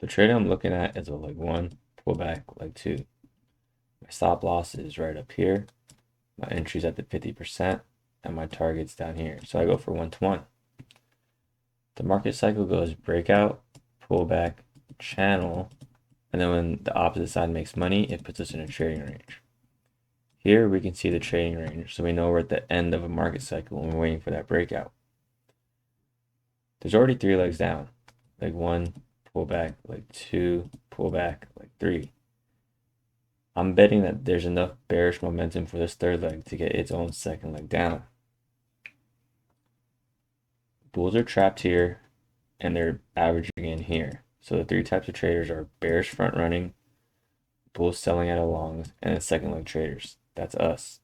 The trade I'm looking at is a leg 1, pullback, leg 2. My stop loss is right up here. My entry's at the 50%, and my target's down here. So I go for 1 to 1. The market cycle goes breakout, pullback, channel, and then when the opposite side makes money, it puts us in a trading range. Here we can see the trading range, so we know we're at the end of a market cycle and we're waiting for that breakout. There's already 3 legs down. Leg 1, pullback, leg 2, pullback, leg 3. I'm betting that there's enough bearish momentum for this third leg to get its own second leg down. Bulls are trapped here and they're averaging in here. So the 3 types of traders are bearish front running, bulls selling at a longs, and then second leg traders. That's us.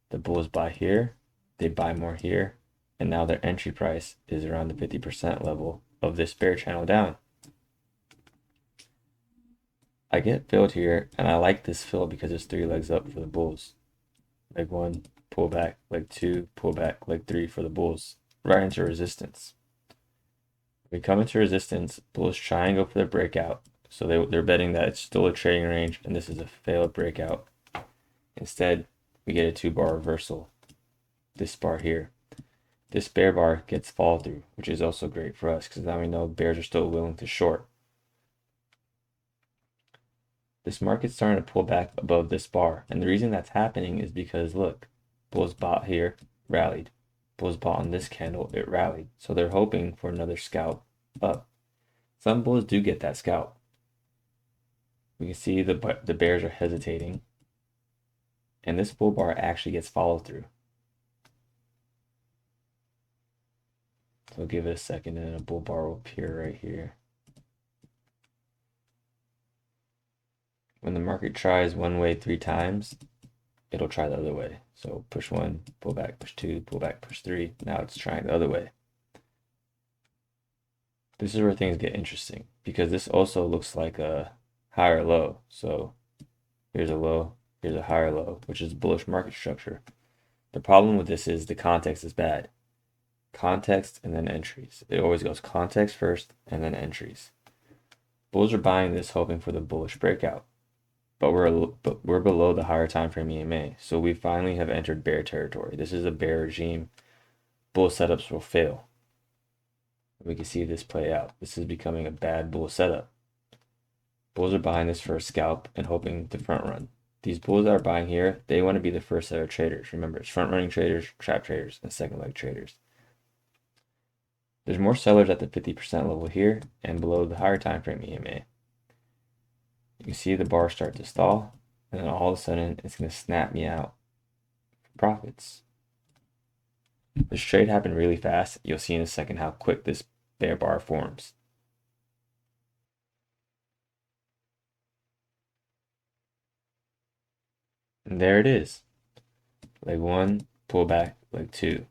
The bulls buy here, they buy more here, and now their entry price is around the 50% level of this bear channel down. I get filled here, and I like this fill because it's 3 legs up for the bulls. Leg 1, pullback, leg 2, pullback, leg 3 for the bulls, right into resistance. We come into resistance, bulls try and go for the breakout, so they're betting that it's still a trading range and this is a failed breakout. Instead, we get a 2-bar reversal, this bar here. This bear bar gets fall through, which is also great for us because now we know bears are still willing to short. This market's starting to pull back above this bar, and the reason that's happening is because look, bulls bought here, rallied. Bulls bought on this candle, it rallied. So they're hoping for another scalp up. Some bulls do get that scalp. We can see the bears are hesitating, and this bull bar actually gets followed through. So give it a second and a bull bar will appear right here. When the market tries one way 3 times, it'll try the other way. So push 1, pull back, push 2, pull back, push 3. Now it's trying the other way. This is where things get interesting because this also looks like a higher low. So here's a low, here's a higher low, which is bullish market structure. The problem with this is the context is bad. Context and then entries. It always goes context first and then entries. Bulls are buying this hoping for the bullish breakout. But we're below the higher time frame EMA, so we finally have entered bear territory. This is a bear regime. Bull setups will fail. We can see this play out. This is becoming a bad bull setup. Bulls are buying this for a scalp and hoping to front run. These bulls that are buying here, they want to be the first set of traders. Remember, it's front running traders, trap traders, and second leg traders. There's more sellers at the 50% level here and below the higher time frame EMA. You can see the bar start to stall, and then all of a sudden it's going to snap me out for profits. This trade happened really fast. You'll see in a second how quick this bear bar forms. And there it is. Leg 1, pullback, leg 2.